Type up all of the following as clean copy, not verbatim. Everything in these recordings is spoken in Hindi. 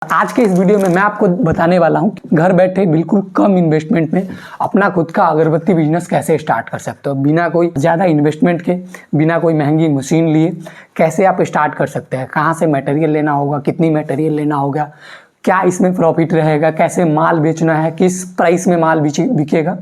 आज के इस वीडियो में मैं आपको बताने वाला हूं कि घर बैठे बिल्कुल कम इन्वेस्टमेंट में अपना खुद का अगरबत्ती बिजनेस कैसे स्टार्ट कर सकते हो। बिना कोई ज़्यादा इन्वेस्टमेंट के, बिना कोई महंगी मशीन लिए कैसे आप स्टार्ट कर सकते हैं। कहां से मटेरियल लेना होगा, कितनी मटेरियल लेना होगा, क्या इसमें प्रॉफिट रहेगा, कैसे माल बेचना है, किस प्राइस में माल बिकेगा,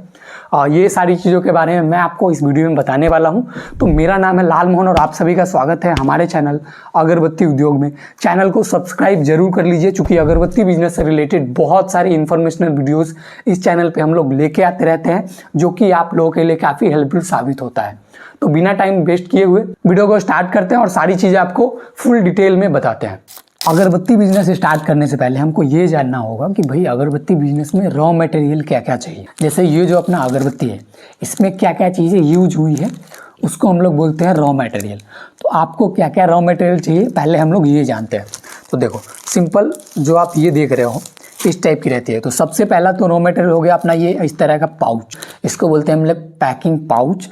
और ये सारी चीज़ों के बारे में मैं आपको इस वीडियो में बताने वाला हूं। तो मेरा नाम है लाल मोहन और आप सभी का स्वागत है हमारे चैनल अगरबत्ती उद्योग में। चैनल को सब्सक्राइब जरूर कर लीजिए, क्योंकि अगरबत्ती बिजनेस से रिलेटेड बहुत सारी इन्फॉर्मेशनल वीडियोस इस चैनल पे हम लोग लेके आते रहते हैं, जो कि आप लोगों के लिए काफ़ी हेल्पफुल साबित होता है। तो बिना टाइम वेस्ट किए हुए वीडियो को स्टार्ट करते हैं और सारी चीज़ें आपको फुल डिटेल में बताते हैं। अगरबत्ती बिजनेस स्टार्ट करने से पहले हमको ये जानना होगा कि भाई अगरबत्ती बिजनेस में रॉ मटेरियल क्या क्या चाहिए। जैसे ये जो अपना अगरबत्ती है, इसमें क्या क्या चीज़ें यूज हुई है उसको हम लोग बोलते हैं रॉ मटेरियल। तो आपको क्या क्या रॉ मटेरियल चाहिए पहले हम लोग ये जानते हैं। तो देखो सिंपल, जो आप ये देख रहे हो इस टाइप की रहती है। तो सबसे पहला तो रॉ मटेरियल हो गया अपना ये इस तरह का पाउच, इसको बोलते हैं हम लोग पैकिंग पाउच।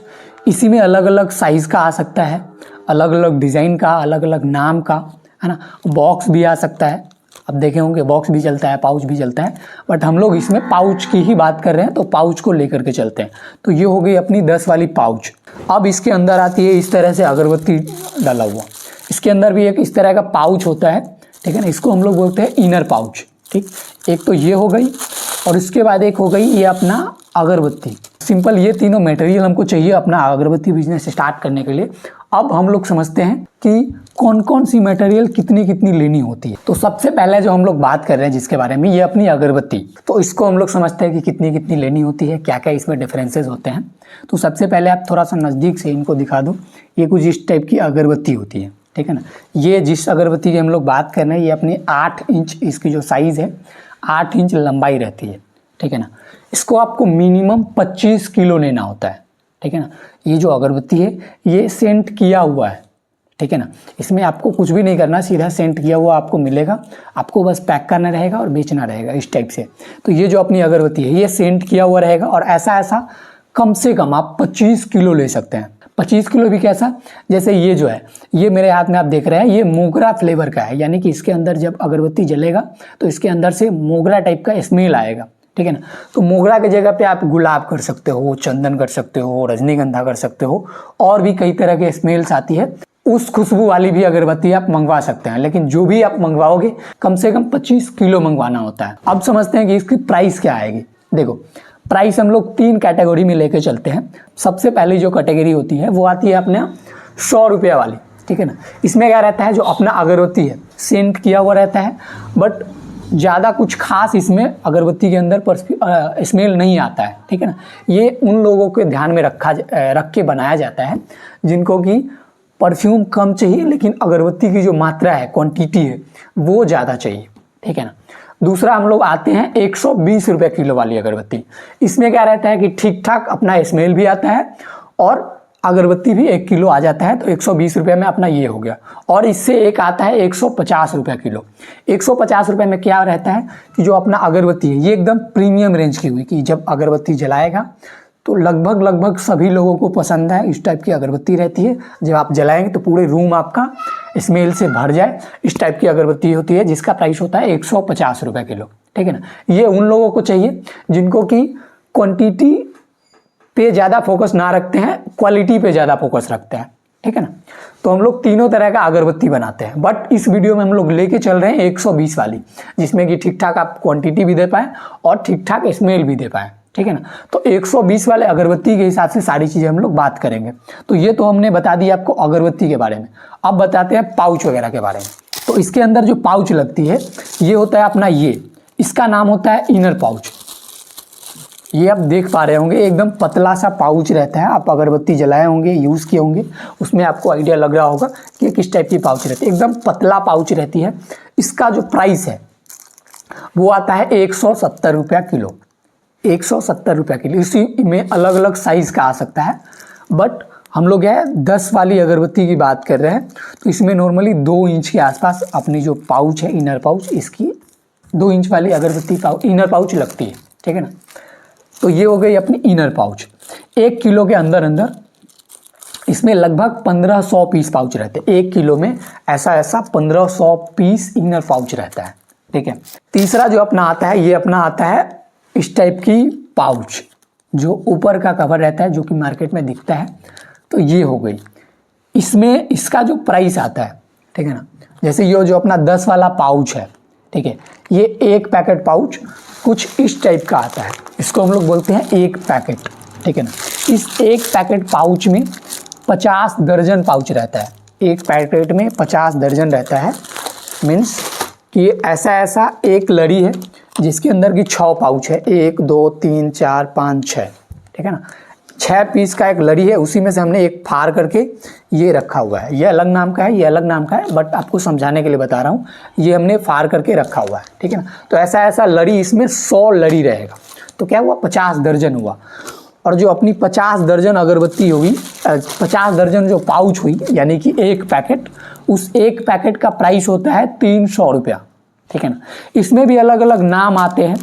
इसी में अलग अलग साइज़ का आ सकता है, अलग अलग डिज़ाइन का, अलग अलग नाम का, है ना। बॉक्स भी आ सकता है, अब देखे होंगे बॉक्स भी चलता है, पाउच भी चलता है, बट हम लोग इसमें पाउच की ही बात कर रहे हैं, तो पाउच को लेकर के चलते हैं। तो ये हो गई अपनी 10 वाली पाउच। अब इसके अंदर आती है इस तरह से अगरबत्ती डाला हुआ, इसके अंदर भी एक इस तरह का पाउच होता है, ठीक है ना। इसको हम लोग बोलते हैं इनर पाउच। ठीक, एक तो ये हो गई, और इसके बाद एक हो गई ये अपना अगरबत्ती। सिंपल ये तीनों मटेरियल हमको चाहिए अपना अगरबत्ती बिजनेस स्टार्ट करने के लिए। अब हम लोग समझते हैं कि कौन कौन सी मटेरियल कितनी कितनी लेनी होती है। तो सबसे पहले जो हम लोग बात कर रहे हैं जिसके बारे में, ये अपनी अगरबत्ती। तो इसको हम लोग समझते हैं कि कितनी कितनी लेनी होती है, क्या क्या इसमें डिफरेंसेस होते हैं। तो सबसे पहले आप थोड़ा सा नज़दीक से इनको दिखा दो। ये कुछ इस टाइप की अगरबत्ती होती है, ठीक है ना। ये जिस अगरबत्ती की हम लोग बात कर रहे हैं, ये अपनी 8 इंच इसकी जो साइज़ है 8 इंच लंबाई रहती है, ठीक है ना। इसको आपको मिनिमम 25 किलो लेना होता है, ठीक है ना। ये जो अगरबत्ती है ये सेंट किया हुआ है, ठीक है ना। इसमें आपको कुछ भी नहीं करना, सीधा सेंट किया हुआ आपको मिलेगा, आपको बस पैक करना रहेगा और बेचना रहेगा इस टाइप से। तो ये जो अपनी अगरबत्ती है ये सेंट किया हुआ रहेगा, और ऐसा कम से कम आप 25 किलो ले सकते हैं। 25 किलो भी कैसा, जैसे ये जो है, ये मेरे हाथ में आप देख रहे हैं, ये मोगरा फ्लेवर का है, यानी कि इसके अंदर जब अगरबत्ती जलेगा तो इसके अंदर से मोगरा टाइप का स्मेल आएगा, ठीक है ना। तो मोगरा की जगह पे आप गुलाब कर सकते हो, चंदन कर सकते हो, रजनीगंधा कर सकते हो, और भी कई तरह के स्मेल्स आती है। उस खुशबू वाली भी अगरबत्ती आप मंगवा सकते हैं, लेकिन जो भी आप मंगवाओगे कम से कम 25 किलो मंगवाना होता है। अब समझते हैं कि इसकी प्राइस क्या आएगी। देखो प्राइस हम लोग 3 कैटेगरी में लेके चलते हैं। सबसे पहली जो कैटेगरी होती है वो आती है अपने 100 रुपये वाली, ठीक है ना। इसमें क्या रहता है, जो अपना अगरबत्ती है सेंट किया हुआ रहता है, बट ज़्यादा कुछ खास इसमें अगरबत्ती के अंदर स्मेल नहीं आता है, ठीक है ना। ये उन लोगों के ध्यान में रख के बनाया जाता है जिनको कि परफ्यूम कम चाहिए, लेकिन अगरबत्ती की जो मात्रा है, क्वांटिटी है, वो ज़्यादा चाहिए, ठीक है ना। दूसरा हम लोग आते हैं 120 रुपये किलो वाली अगरबत्ती। इसमें क्या रहता है कि ठीक ठाक अपना स्मेल भी आता है और अगरबत्ती भी 1 किलो आ जाता है। तो 120 रुपये में अपना ये हो गया। और इससे एक आता है 150 रुपये किलो। 150 रुपये में क्या रहता है कि जो अपना अगरबत्ती है ये एकदम प्रीमियम रेंज की हुई, कि जब अगरबत्ती जलाएगा तो लगभग सभी लोगों को पसंद है, इस टाइप की अगरबत्ती रहती है। जब आप जलाएंगे तो पूरे रूम आपका स्मेल से भर जाए, इस टाइप की अगरबत्ती होती है, जिसका प्राइस होता है 150 रुपये किलो, ठीक है ना। ये उन लोगों को चाहिए जिनको कि क्वांटिटी पे ज़्यादा फोकस ना रखते हैं, क्वालिटी पे ज़्यादा फोकस रखते हैं, ठीक है ना। तो हम लोग तीनों तरह का अगरबत्ती बनाते हैं, बट इस वीडियो में हम लोग लेके चल रहे हैं 120 वाली, जिसमें कि ठीक ठाक आप क्वांटिटी भी दे पाएँ और ठीक ठाक स्मेल भी दे पाएँ, ठीक है ना। तो 120 वाले अगरबत्ती के हिसाब से सारी चीज़ें हम लोग बात करेंगे। तो ये तो हमने बता दी आपको अगरबत्ती के बारे में। अब बताते हैं पाउच वगैरह के बारे में। तो इसके अंदर जो पाउच लगती है ये होता है अपना ये, इसका नाम होता है इनर पाउच। ये आप देख पा रहे होंगे, एकदम पतला सा पाउच रहता है। आप अगरबत्ती जलाए होंगे, यूज़ किए होंगे, उसमें आपको आइडिया लग रहा होगा कि किस टाइप की पाउच रहती है। एकदम पतला पाउच रहती है। इसका जो प्राइस है वो आता है 170 रुपया किलो। 170 रुपये किलो। इसी में अलग अलग साइज़ का आ सकता है, बट हम लोग है 10 वाली अगरबत्ती की बात कर रहे हैं। तो इसमें नॉर्मली 2 इंच के आसपास अपनी जो पाउच है इनर पाउच, इसकी 2 इंच वाली अगरबत्ती इनर पाउच लगती है, ठीक है ना। तो ये हो गई अपनी इनर पाउच। 1 किलो के अंदर इसमें लगभग 1500 पीस पाउच रहते हैं। 1 किलो में ऐसा 1500 पीस इनर पाउच रहता है, ठीक है। तीसरा जो अपना आता है, ये अपना आता है इस टाइप की पाउच, जो ऊपर का कवर रहता है, जो कि मार्केट में दिखता है। तो ये हो गई, इसमें इसका जो प्राइस आता है, ठीक है ना, जैसे ये जो अपना 10 वाला पाउच है, ठीक है, ये एक पैकेट पाउच कुछ इस टाइप का आता है, इसको हम लोग बोलते हैं एक पैकेट, ठीक है ना। इस एक पैकेट पाउच में 50 दर्जन पाउच रहता है, एक पैकेट में 50 दर्जन रहता है। मीन्स कि ऐसा एक लड़ी है जिसके अंदर की 6 पाउच है, 1 2 3 4 5 6, ठीक है ना। 6 पीस का एक लड़ी है, उसी में से हमने एक फाड़ करके ये रखा हुआ है। ये अलग नाम का है, ये अलग नाम का है, बट आपको समझाने के लिए बता रहा हूँ। ये हमने फाड़ करके रखा हुआ है, ठीक है ना। तो ऐसा लड़ी, इसमें 100 लड़ी रहेगा, तो क्या हुआ, 50 दर्जन हुआ। और जो अपनी 50 दर्जन अगरबत्ती होगी, 50 दर्जन जो पाउच हुई, यानी कि एक पैकेट, उस एक पैकेट का प्राइस होता है 300 रुपया, ठीक है ना। इसमें भी अलग अलग नाम आते हैं,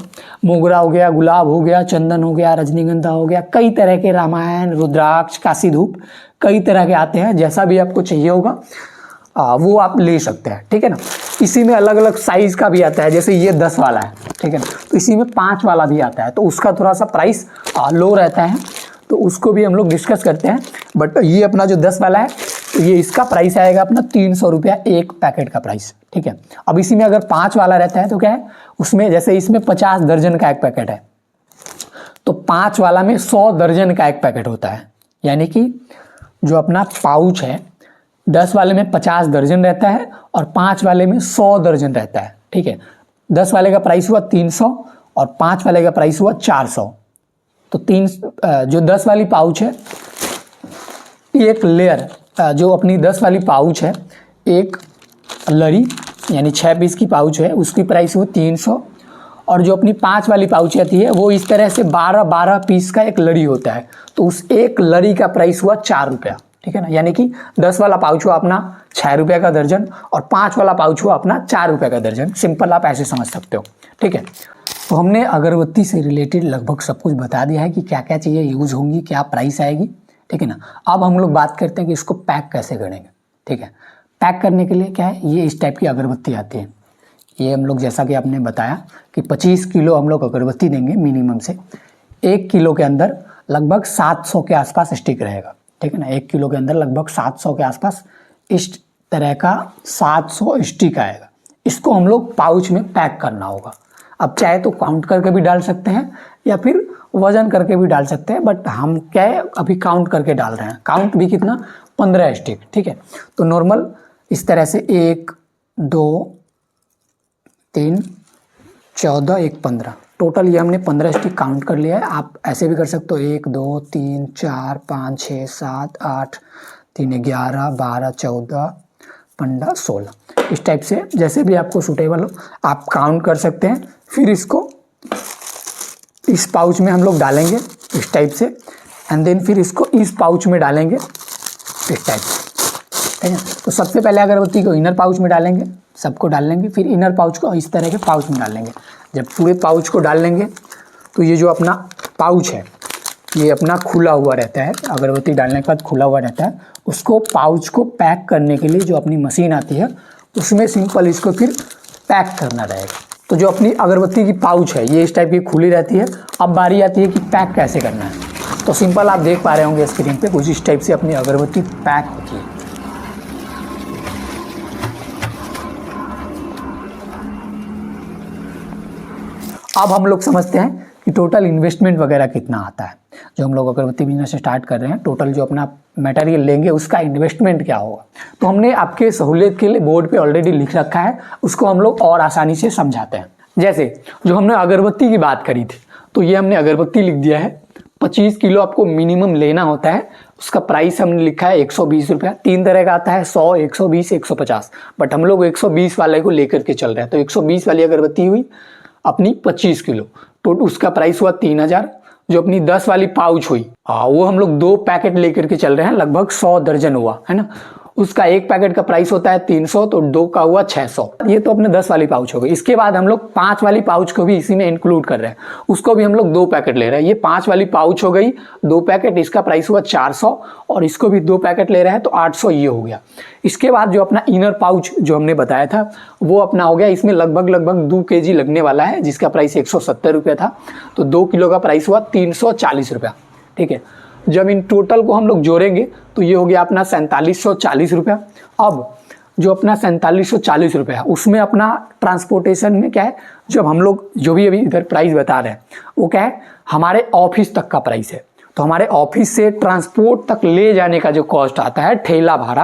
मोगरा हो गया, गुलाब हो गया, चंदन हो गया, रजनीगंधा हो गया, कई तरह के, रामायण, रुद्राक्ष, काशी धूप, कई तरह के आते हैं। जैसा भी आपको चाहिए होगा वो आप ले सकते हैं, ठीक है ना। इसी में अलग अलग साइज़ का भी आता है, जैसे ये 10 वाला है, ठीक है ना, तो इसी में 5 वाला भी आता है, तो उसका थोड़ा सा प्राइस लो रहता है, तो उसको भी हम लोग डिस्कस करते हैं। बट ये अपना जो 10 वाला है, तो ये इसका प्राइस आएगा अपना 300 रुपया एक पैकेट का प्राइस, ठीक है। अब इसी में अगर 5 वाला रहता है तो क्या है, उसमें जैसे इसमें 50 दर्जन का एक पैकेट है, तो 5 वाला में 100 दर्जन का एक पैकेट होता है, यानी कि जो अपना पाउच है 10 वाले में 50 दर्जन रहता है और 5 वाले में 100 दर्जन रहता है, ठीक है। 10 वाले का प्राइस हुआ 300 और 5 वाले का प्राइस हुआ 400। तो जो 10 वाली पाउच है, एक लेयर, जो अपनी 10 वाली पाउच है, एक लड़ी यानी 6 पीस की पाउच है, उसकी प्राइस हुई 300। और जो अपनी 5 वाली पाउच आती है, वो इस तरह से 12 पीस का एक लड़ी होता है, तो उस एक लड़ी का प्राइस हुआ 4 रुपया, ठीक है ना। यानी कि 10 वाला पाउच हुआ अपना 6 रुपये का दर्जन और 5 वाला पाउच हुआ अपना 4 रुपये का दर्जन। सिंपल आप ऐसे समझ सकते हो, ठीक है। तो हमने अगरबत्ती से रिलेटेड लगभग सब कुछ बता दिया है कि क्या क्या चीज़ें यूज़ होंगी, क्या प्राइस आएगी, ठीक है ना। अब हम लोग बात करते हैं कि इसको पैक कैसे करेंगे, ठीक है। पैक करने के लिए क्या है, ये इस टाइप की अगरबत्ती आती है। ये हम लोग, जैसा कि आपने बताया कि 25 किलो हम लोग अगरबत्ती देंगे मिनिमम से, 1 किलो के अंदर लगभग 700 के आसपास स्टिक रहेगा, ठीक है ना। 1 किलो के अंदर लगभग 700 के आसपास इस तरह का 700 स्टिक आएगा। इसको हम लोग पाउच में पैक करना होगा। अब चाहे तो काउंट करके भी डाल सकते हैं या फिर वजन करके भी डाल सकते हैं, बट हम क्या है अभी काउंट करके डाल रहे हैं। काउंट भी कितना, 15 स्टिक, ठीक है। तो नॉर्मल इस तरह से 1 2 3 14 1 15, टोटल ये हमने 15 स्टिक काउंट कर लिया है। आप ऐसे भी कर सकते हो, 1 2 3 4 5 6 7 8 3 11 12 14 15 16, इस टाइप से जैसे भी आपको सूटेबल हो आप काउंट कर सकते हैं। फिर इसको इस पाउच में हम लोग डालेंगे इस टाइप से, एंड देन फिर इसको इस पाउच में डालेंगे इस टाइप से, ठीक है। तो सबसे पहले अगरबत्ती को इनर पाउच में डालेंगे, सबको डाल लेंगे, फिर इनर पाउच को इस तरह के पाउच में डाल लेंगे। जब पूरे पाउच को डाल लेंगे तो ये जो अपना पाउच है ये अपना खुला हुआ रहता है, अगरबत्ती डालने के बाद खुला हुआ रहता है। उसको पाउच को पैक करने के लिए जो अपनी मशीन आती है उसमें सिंपल इसको फिर पैक करना रहेगा। तो जो अपनी अगरबत्ती की पाउच है ये इस टाइप की खुली रहती है। अब बारी आती है कि पैक कैसे करना है। तो सिंपल आप देख पा रहे होंगे स्क्रीन पे कुछ इस टाइप से अपनी अगरबत्ती पैक होती है। अब हम लोग समझते हैं कि टोटल इन्वेस्टमेंट वगैरह कितना आता है। जो हम लोग अगरबत्ती बिजनेस स्टार्ट कर रहे हैं, टोटल जो अपना मटेरियल लेंगे उसका इन्वेस्टमेंट क्या होगा। तो हमने आपके सहूलियत के लिए बोर्ड पे ऑलरेडी लिख रखा है, उसको हम लोग और आसानी से समझाते हैं। जैसे जो हमने अगरबत्ती की बात करी थी, तो ये हमने अगरबत्ती लिख दिया है 25 किलो आपको मिनिमम लेना होता है। उसका प्राइस हमने लिखा है 120 रुपया। 3 तरह का आता है, 100 120 150, बट हम लोग 120 वाले को लेकर के चल रहे हैं। तो 120 वाली अगरबत्ती हुई अपनी 25 किलो, तो उसका प्राइस हुआ 3000। जो अपनी 10 वाली पाउच हुई वो हम लोग 2 पैकेट लेकर के चल रहे हैं, लगभग 100 दर्जन हुआ है ना, उसका एक पैकेट का प्राइस होता है 300, तो 2 का हुआ 600। ये तो अपने 10 वाली पाउच हो गई। इसके बाद हम लोग 5 वाली पाउच को भी इसी में इंक्लूड कर रहे हैं, उसको भी हम लोग 2 पैकेट ले रहे हैं। ये 5 वाली पाउच हो गई 2 पैकेट, इसका प्राइस हुआ 400, और इसको भी 2 पैकेट ले रहे हैं तो 800 ये हो गया। इसके बाद जो अपना इनर पाउच जो हमने बताया था वो अपना हो गया, इसमें लगभग 2 kg लगने वाला है, जिसका प्राइस 170 रुपये था, तो 2 किलो का प्राइस हुआ 340 रुपया। ठीक है, जब इन टोटल को हम लोग जोड़ेंगे तो ये हो गया अपना 4740 रुपया। अब जो अपना 4740 रुपया है उसमें अपना ट्रांसपोर्टेशन में क्या है, जब हम लोग जो भी अभी इधर प्राइस बता रहे हैं वो क्या है, हमारे ऑफिस तक का प्राइस है। तो हमारे ऑफिस से ट्रांसपोर्ट तक ले जाने का जो कॉस्ट आता है ठेला भाड़ा,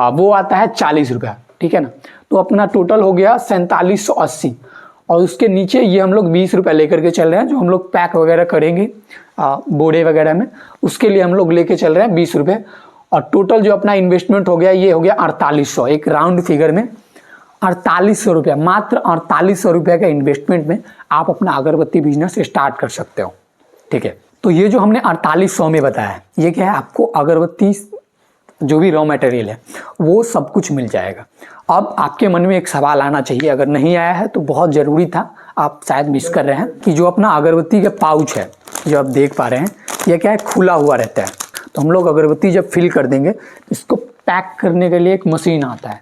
वो आता है 40 रुपया। ठीक है ना, तो अपना टोटल हो गया 4780, और उसके नीचे ये हम लोग 20 रुपये लेकर के चल रहे हैं, जो हम लोग पैक वगैरह करेंगे बोड़े वगैरह में, उसके लिए हम लोग लेके चल रहे हैं 20 रुपये। और टोटल जो अपना इन्वेस्टमेंट हो गया ये हो गया 4800, एक राउंड फिगर में 4800 रुपया, मात्र 4800 रुपये का इन्वेस्टमेंट में आप अपना अगरबत्ती बिजनेस स्टार्ट कर सकते हो। ठीक है, तो ये जो हमने 4800 में बताया है ये क्या है, आपको अगरबत्ती जो भी रॉ मटेरियल है वो सब कुछ मिल जाएगा। अब आपके मन में एक सवाल आना चाहिए, अगर नहीं आया है तो बहुत ज़रूरी था, आप शायद मिस कर रहे हैं, कि जो अपना अगरबत्ती का पाउच है जो आप देख पा रहे हैं ये क्या है, खुला हुआ रहता है। तो हम लोग अगरबत्ती जब फिल कर देंगे इसको पैक करने के लिए एक मशीन आता है।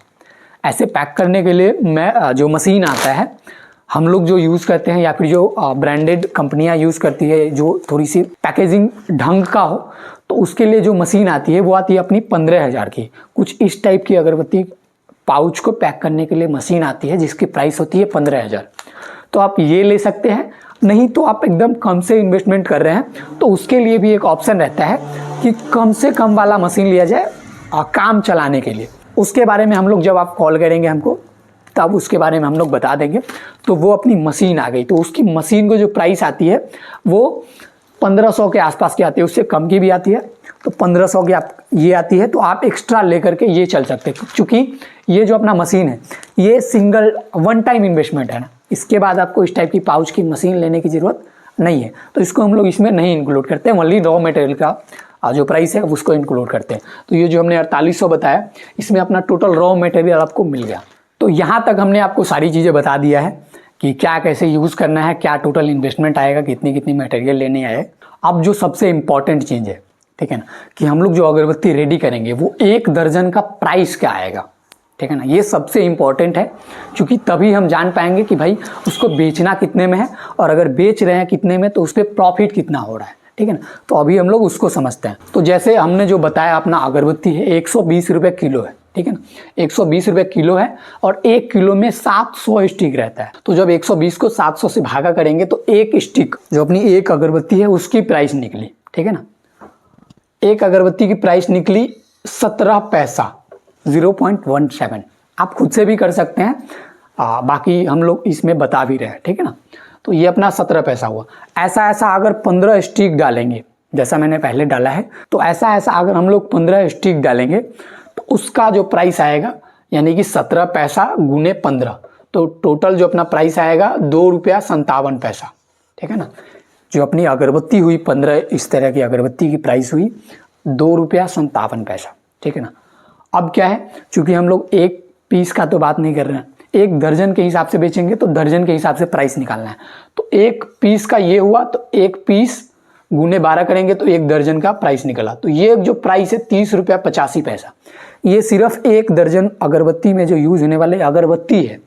ऐसे पैक करने के लिए जो मशीन आता है हम लोग जो यूज़ करते हैं, या फिर जो ब्रांडेड कंपनियां यूज़ करती है जो थोड़ी सी पैकेजिंग ढंग का हो, तो उसके लिए जो मशीन आती है वो आती है अपनी 15,000 की। कुछ इस टाइप की अगरबत्ती पाउच को पैक करने के लिए मशीन आती है जिसकी प्राइस होती है 15,000। तो आप ये ले सकते हैं, नहीं तो आप एकदम कम से इन्वेस्टमेंट कर रहे हैं तो उसके लिए भी एक ऑप्शन रहता है कि कम से कम वाला मशीन लिया जाए काम चलाने के लिए। उसके बारे में हम लोग जब आप कॉल करेंगे हमको तब उसके बारे में हम लोग बता देंगे। तो वो अपनी मशीन आ गई, तो उसकी मशीन को जो प्राइस आती है वो 1500 के आसपास की आती है, उससे कम की भी आती है। तो 1500 की आप ये आती है, तो आप एक्स्ट्रा लेकर के ये चल सकते हैं, क्योंकि ये जो अपना मशीन है ये सिंगल वन टाइम इन्वेस्टमेंट है ना, इसके बाद आपको इस टाइप की पाउच की मशीन लेने की ज़रूरत नहीं है। तो इसको हम लोग इसमें नहीं इंक्लूड करते हैं, ओनली रॉ मटेरियल का जो प्राइस है उसको इंक्लूड करते हैं। तो ये जो हमने 4800 बताया इसमें अपना टोटल रॉ मटेरियल आपको मिल गया। तो यहाँ तक हमने आपको सारी चीज़ें बता दिया है कि क्या कैसे यूज़ करना है, क्या टोटल इन्वेस्टमेंट आएगा, कितनी कितनी मटेरियल लेने आए। अब जो सबसे इम्पॉर्टेंट चीज़ है, ठीक है ना, कि हम लोग जो अगरबत्ती रेडी करेंगे वो 1 दर्जन का प्राइस क्या आएगा। ठीक है ना, ये सबसे इम्पॉर्टेंट है, क्योंकि तभी हम जान पाएंगे कि भाई उसको बेचना कितने में है, और अगर बेच रहे हैं कितने में तो उस पर प्रॉफिट कितना हो रहा है। ठीक है ना, तो अभी हम लोग उसको समझते हैं। तो जैसे हमने जो बताया अपना अगरबत्ती है 120 रुपये किलो है। ठीक है ना, 120 रुपये किलो है, और 1 किलो में 700 स्टिक रहता है। तो जब 120 को 700 से भागा करेंगे तो एक स्टिक जो अपनी एक अगरबत्ती है उसकी प्राइस निकली। ठीक है ना, एक अगरबत्ती की प्राइस निकली 17 पैसा, 0.17। आप खुद से भी कर सकते हैं, बाकी हम लोग इसमें बता भी रहे हैं। ठीक है ना, तो ये अपना 17 पैसा हुआ। ऐसा अगर 15 स्टिक डालेंगे, जैसा मैंने पहले डाला है, तो ऐसा अगर हम लोग 15 स्टिक डालेंगे तो उसका जो प्राइस आएगा यानी कि 17 पैसा गुने 15, तो टोटल जो अपना प्राइस आएगा 2 रुपया 57 पैसा। ठीक है ना, जो अपनी अगरबत्ती हुई 15 इस तरह की अगरबत्ती की प्राइस हुई 2 रुपया 57 पैसा। ठीक है ना, अब क्या है, चूंकि हम लोग एक पीस का तो बात नहीं कर रहे हैं, एक दर्जन के हिसाब से बेचेंगे तो दर्जन के हिसाब से प्राइस निकालना है। तो एक पीस का ये हुआ, तो एक पीस गुने 12 करेंगे तो एक दर्जन का प्राइस निकला। तो ये जो प्राइस है 30 रुपया 85 पैसा, ये सिर्फ एक दर्जन अगरबत्ती में जो यूज होने वाले अगरबत्ती है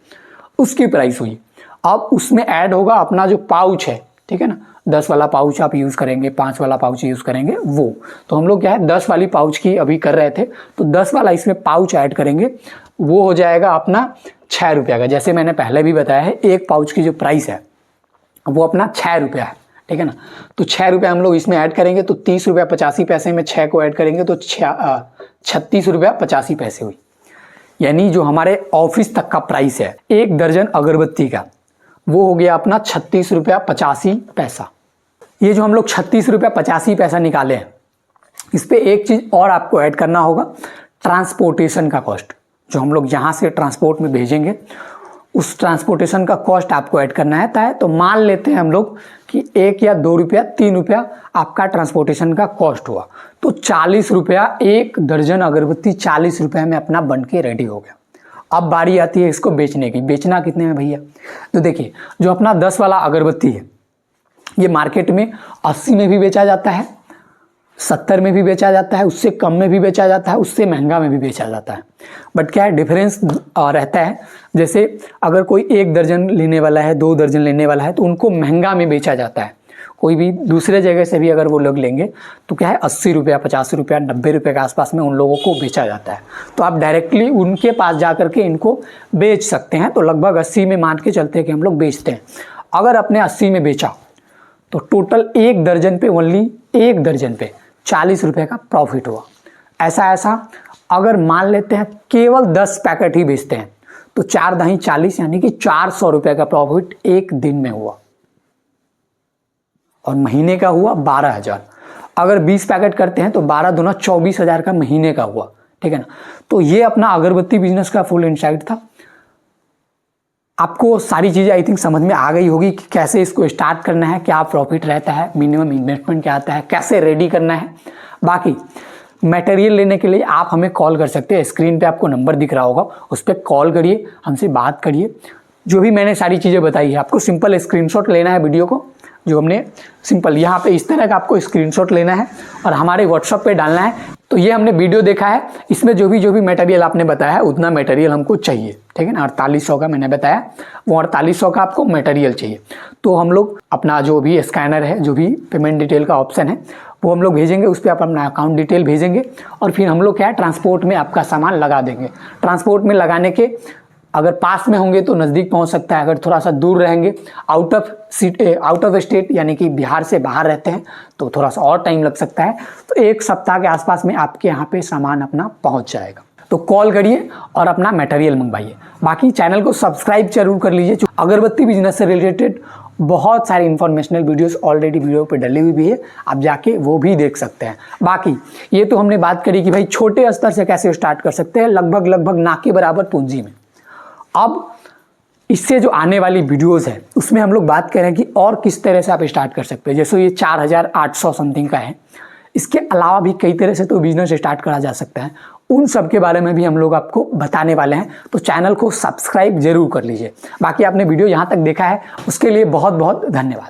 उसकी प्राइस हुई। अब उसमें ऐड होगा अपना जो पाउच है। ठीक है ना, 10 वाला पाउच आप यूज़ करेंगे, 5 वाला पाउच यूज़ करेंगे वो, तो हम लोग क्या है 10 वाली पाउच की अभी कर रहे थे, तो 10 वाला इसमें पाउच ऐड करेंगे, वो हो जाएगा अपना 6 रुपये का। जैसे मैंने पहले भी बताया है, एक पाउच की जो प्राइस है वो अपना 6 रुपया है। ठीक है ना, तो 6 रुपये हम लोग इसमें ऐड करेंगे, तो 30 रुपया 85 पैसे में 6 को ऐड करेंगे तो 36 रुपया 85 पैसे हुई। यानी जो हमारे ऑफिस तक का प्राइस है एक दर्जन अगरबत्ती का, वो हो गया अपना 36 रुपया 85 पैसा। ये जो हम लोग 36 रुपया 85 पैसा निकाले हैं, इस पर एक चीज़ और आपको ऐड करना होगा, ट्रांसपोर्टेशन का कॉस्ट। जो हम लोग यहाँ से ट्रांसपोर्ट में भेजेंगे उस ट्रांसपोर्टेशन का कॉस्ट आपको ऐड करना है। तो मान लेते हैं हम लोग कि 1 या 2 रुपया 3 रुपया आपका ट्रांसपोर्टेशन का कॉस्ट हुआ, तो 40 रुपया 1 दर्जन अगरबत्ती 40 रुपये में अपना बन के रेडी हो गया। अब बारी आती है इसको बेचने की। बेचना कितने में भैया? तो देखिए, जो अपना 10 वाला अगरबत्ती है ये मार्केट में 80 में भी बेचा जाता है, 70 में भी बेचा जाता है, उससे कम में भी बेचा जाता है, उससे महंगा में भी बेचा जाता है। बट क्या है डिफरेंस रहता है, जैसे अगर कोई 1 दर्जन लेने वाला है, 2 दर्जन लेने वाला है तो उनको महंगा में बेचा जाता है। कोई भी दूसरे जगह से भी अगर वो लोग लेंगे तो क्या है 80 रुपया 50 रुपया 90 रुपये के आसपास में उन लोगों को बेचा जाता है। तो आप डायरेक्टली उनके पास जा करके इनको बेच सकते हैं। तो लगभग 80 में मान के चलते हैं कि हम लोग बेचते हैं। अगर अपने 80 में बेचा तो टोटल 1 दर्जन पे, ओनली 1 दर्जन पे 40 रुपये का प्रॉफिट हुआ। ऐसा अगर मान लेते हैं केवल 10 पैकेट ही बेचते हैं तो 4 दाही 40 यानी कि 400 रुपये का प्रॉफिट एक दिन में हुआ, और महीने का हुआ 12,000। अगर 20 पैकेट करते हैं तो 12 दूना 24,000 का महीने का हुआ, ठीक है ना। तो ये अपना अगरबत्ती बिजनेस का फुल इनसाइट था। आपको सारी चीज़ें आई थिंक समझ में आ गई होगी कि कैसे इसको स्टार्ट करना है, क्या प्रॉफिट रहता है, मिनिमम इन्वेस्टमेंट क्या आता है, कैसे रेडी करना है। बाकी मटेरियल लेने के लिए आप हमें कॉल कर सकते हैं। स्क्रीन पे आपको नंबर दिख रहा होगा, उस पर कॉल करिए, हमसे बात करिए। जो भी मैंने सारी चीज़ें बताई है आपको सिंपल स्क्रीनशॉट लेना है वीडियो को, जो हमने सिंपल यहाँ पे इस तरह का आपको स्क्रीनशॉट लेना है और हमारे व्हाट्सएप पे डालना है। तो ये हमने वीडियो देखा है, इसमें जो भी मटेरियल आपने बताया है उतना मटेरियल हमको चाहिए, ठीक है ना। 4800 का मैंने बताया, वो 4800 का आपको मटेरियल चाहिए। तो हम लोग अपना जो भी स्कैनर है, जो भी पेमेंट डिटेल का ऑप्शन है वो हम लोग भेजेंगे, उस पर आप अपना अकाउंट डिटेल भेजेंगे और फिर हम लोग क्या है ट्रांसपोर्ट में आपका सामान लगा देंगे। ट्रांसपोर्ट में लगाने के अगर पास में होंगे तो नज़दीक पहुंच सकता है, अगर थोड़ा सा दूर रहेंगे आउट ऑफ स्टेट यानी कि बिहार से बाहर रहते हैं तो थोड़ा सा और टाइम लग सकता है। तो 1 सप्ताह के आसपास में आपके यहाँ पे सामान अपना पहुंच जाएगा। तो कॉल करिए और अपना मटेरियल मंगवाइए। बाकी चैनल को सब्सक्राइब जरूर कर लीजिए। अगरबत्ती बिजनेस से रिलेटेड बहुत सारी इंफॉर्मेशनल वीडियोस ऑलरेडी वीडियो पे डली हुई भी है, आप जाके वो भी देख सकते हैं। बाकी ये तो हमने बात करी कि भाई छोटे स्तर से कैसे स्टार्ट कर सकते हैं, लगभग ना के बराबर पूंजी में। अब इससे जो आने वाली वीडियोस है उसमें हम लोग बात करें कि और किस तरह से आप स्टार्ट कर सकते हैं। जैसे ये 4800 समथिंग का है, इसके अलावा भी कई तरह से तो बिजनेस स्टार्ट करा जा सकता है। उन सब के बारे में भी हम लोग आपको बताने वाले हैं, तो चैनल को सब्सक्राइब जरूर कर लीजिए। बाकी आपने वीडियो यहाँ तक देखा है उसके लिए बहुत बहुत धन्यवाद।